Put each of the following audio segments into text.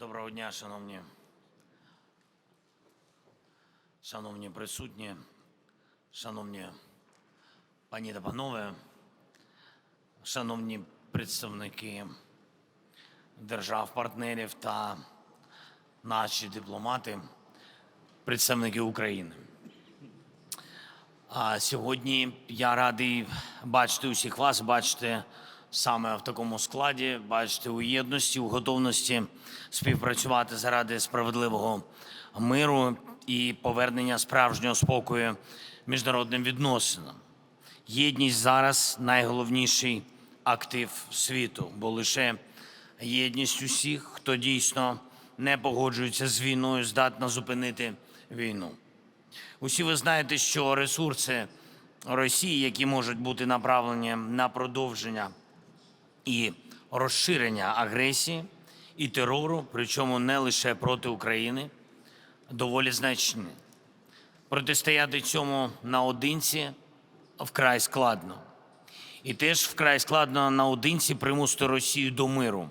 Доброго дня, шановні присутні, шановні пані та панове, шановні представники держав-партнерів та наші дипломати, представники України. Сьогодні я радий бачити усіх вас, бачити саме в такому складі, бачити у єдності, у готовності співпрацювати заради справедливого миру і повернення справжнього спокою міжнародним відносинам. Єдність зараз найголовніший актив світу, бо лише єдність усіх, хто дійсно не погоджується з війною, здатна зупинити війну. Усі ви знаєте, що ресурси Росії, які можуть бути направлені на продовження і розширення агресії і терору, причому не лише проти України, доволі значні. Протистояти цьому наодинці вкрай складно. І теж вкрай складно наодинці примусити Росію до миру.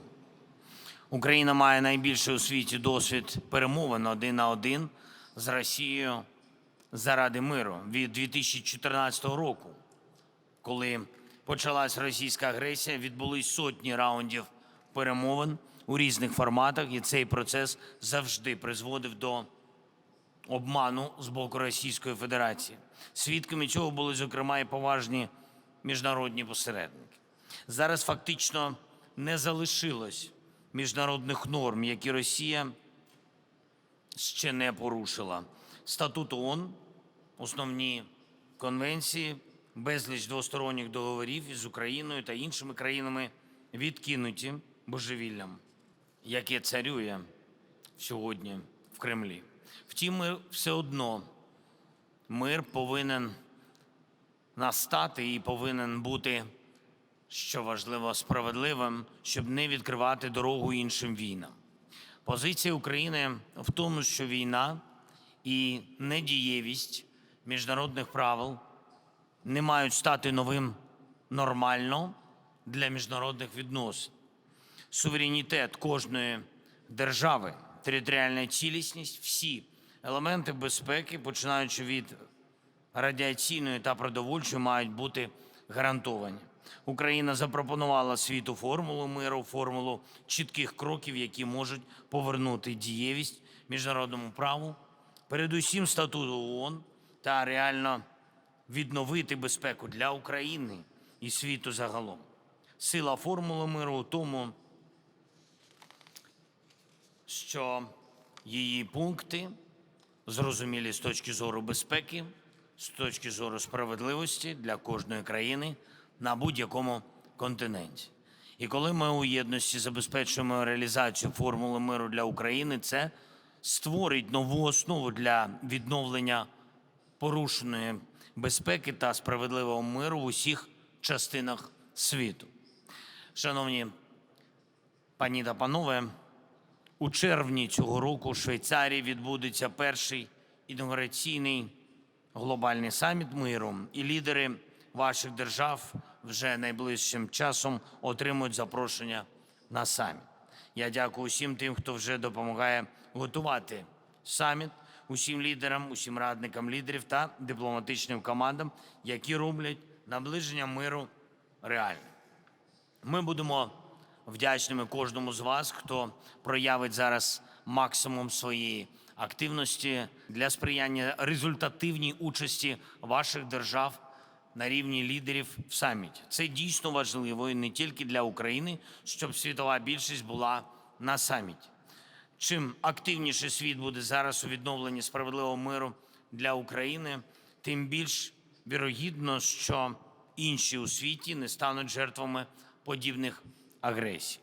Україна має найбільший у світі досвід перемовин один на один з Росією заради миру від 2014 року, коли почалась російська агресія, відбулись сотні раундів перемовин у різних форматах, і цей процес завжди призводив до обману з боку Російської Федерації. Свідками цього були, зокрема, і поважні міжнародні посередники. Зараз фактично не залишилось міжнародних норм, які Росія ще не порушила. Статут ООН, основні конвенції, безліч двосторонніх договорів із Україною та іншими країнами відкинуті божевіллям, яке царює сьогодні в Кремлі. Втім, все одно мир повинен настати і повинен бути, що важливо, справедливим, щоб не відкривати дорогу іншим війнам. Позиція України в тому, що війна і недієвість міжнародних правил не мають стати новим нормально для міжнародних відносин. Суверенітет кожної держави, територіальна цілісність, всі елементи безпеки, починаючи від радіаційної та продовольчої, мають бути гарантовані. Україна запропонувала світу формулу миру, формулу чітких кроків, які можуть повернути дієвість міжнародному праву, передусім статуту ООН, та реально відновити безпеку для України і світу загалом. Сила формули миру у тому, що її пункти зрозумілі з точки зору безпеки, з точки зору справедливості для кожної країни на будь-якому континенті. І коли ми у єдності забезпечуємо реалізацію формули миру для України, це створить нову основу для відновлення порушеної безпеки та справедливого миру в усіх частинах світу. Шановні пані та панове, у червні цього року в Швейцарії відбудеться перший інаугураційний глобальний саміт миру, і лідери ваших держав вже найближчим часом отримують запрошення на саміт. Я дякую усім тим, хто вже допомагає готувати саміт, усім лідерам, усім радникам лідерів та дипломатичним командам, які роблять наближення миру реальним. Ми будемо вдячними кожному з вас, хто проявить зараз максимум своєї активності для сприяння результативній участі ваших держав на рівні лідерів в саміті. Це дійсно важливо і не тільки для України, щоб світова більшість була на саміті. Чим активніше світ буде зараз у відновленні справедливого миру для України, тим більш вірогідно, що інші у світі не стануть жертвами подібних агресій.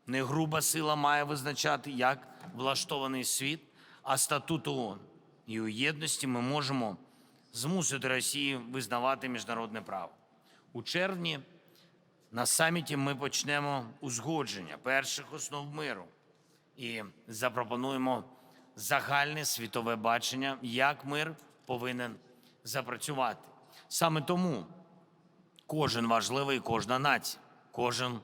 Не груба сила має визначати, як влаштований світ, а статут ООН. І у єдності ми можемо змусити Росію визнавати міжнародне право. У червні на саміті ми почнемо узгодження перших основ миру і запропонуємо загальне світове бачення, як мир повинен запрацювати. Саме тому кожен важливий, кожна нація, кожен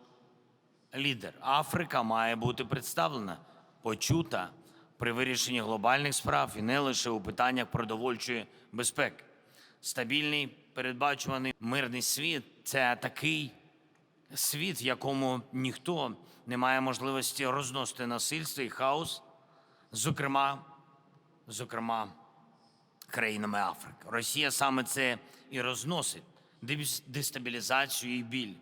лідер. Африка має бути представлена почута при вирішенні глобальних справ і не лише у питаннях продовольчої безпеки. Стабільний, передбачуваний мирний світ – це такий світ, в якому ніхто не має можливості розносити насильство і хаос, зокрема країнами Африки. Росія саме це і розносить – дестабілізацію і біль.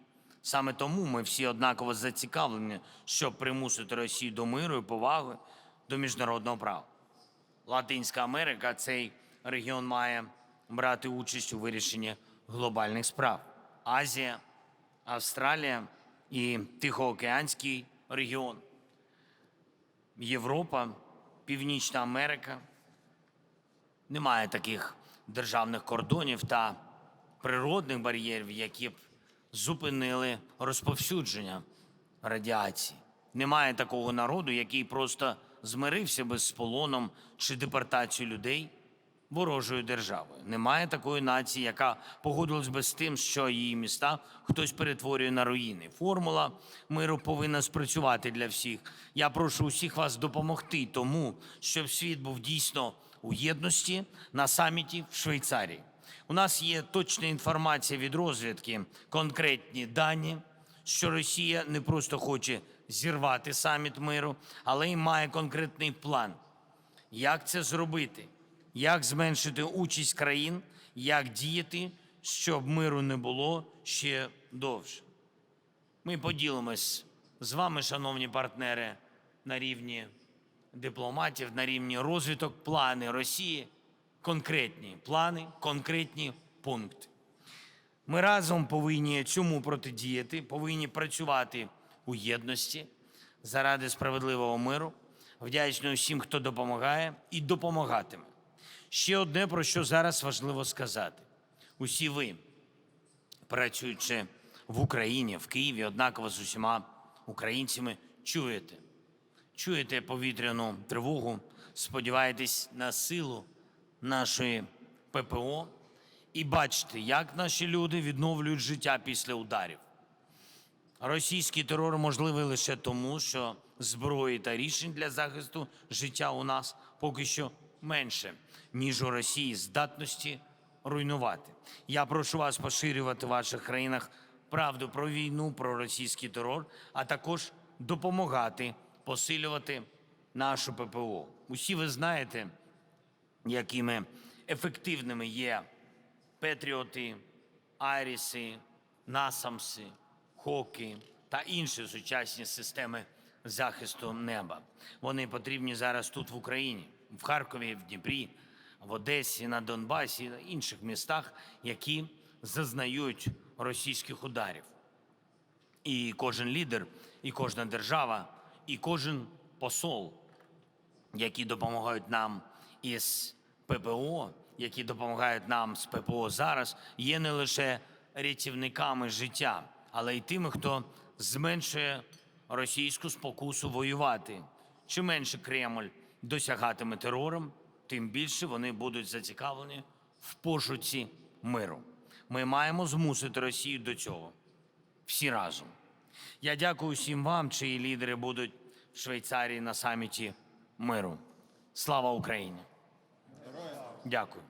Саме тому ми всі однаково зацікавлені, щоб примусити Росію до миру і поваги до міжнародного права. Латинська Америка, цей регіон має брати участь у вирішенні глобальних справ. Азія, Австралія і Тихоокеанський регіон, Європа, Північна Америка. Немає таких державних кордонів та природних бар'єрів, які б зупинили розповсюдження радіації. Немає такого народу, який просто змирився би з полоном чи депортацією людей ворожою державою. Немає такої нації, яка погодилась би з тим, що її міста хтось перетворює на руїни. Формула миру повинна спрацювати для всіх. Я прошу усіх вас допомогти тому, щоб світ був дійсно у єдності на саміті в Швейцарії. У нас є точна інформація від розвідки, конкретні дані, що Росія не просто хоче зірвати саміт миру, але й має конкретний план. Як це зробити? Як зменшити участь країн? Як діяти, щоб миру не було ще довше? Ми поділимось з вами, шановні партнери, на рівні дипломатів, на рівні розвиток, плани Росії, конкретні плани, конкретні пункти. Ми разом повинні цьому протидіяти, повинні працювати у єдності заради справедливого миру. Вдячний усім, хто допомагає і допомагатиме. Ще одне, про що зараз важливо сказати. Усі ви, працюючи в Україні, в Києві, однаково з усіма українцями, чуєте повітряну тривогу, сподіваєтесь на силу нашої ППО і бачите, як наші люди відновлюють життя після ударів. Російський терор можливий лише тому, що зброї та рішень для захисту життя у нас поки що менше, ніж у Росії здатності руйнувати. Я прошу вас поширювати в ваших країнах правду про війну, про російський терор, а також допомагати посилювати нашу ППО. Усі ви знаєте, якими ефективними є Петріоти, Айріси, Насамси, Хоки та інші сучасні системи захисту неба. Вони потрібні зараз тут, в Україні, в Харкові, в Дніпрі, в Одесі, на Донбасі, на інших містах, які зазнають російських ударів. І кожен лідер, і кожна держава, і кожен посол, які допомагають нам із ППО, які допомагають нам з ППО зараз, є не лише рятівниками життя, але й тими, хто зменшує російську спокусу воювати. Чим менше Кремль досягатиме терором, тим більше вони будуть зацікавлені в пошуці миру. Ми маємо змусити Росію до цього. Всі разом. Я дякую всім вам, чиї лідери будуть в Швейцарії на саміті миру. Слава Україні! Дякую.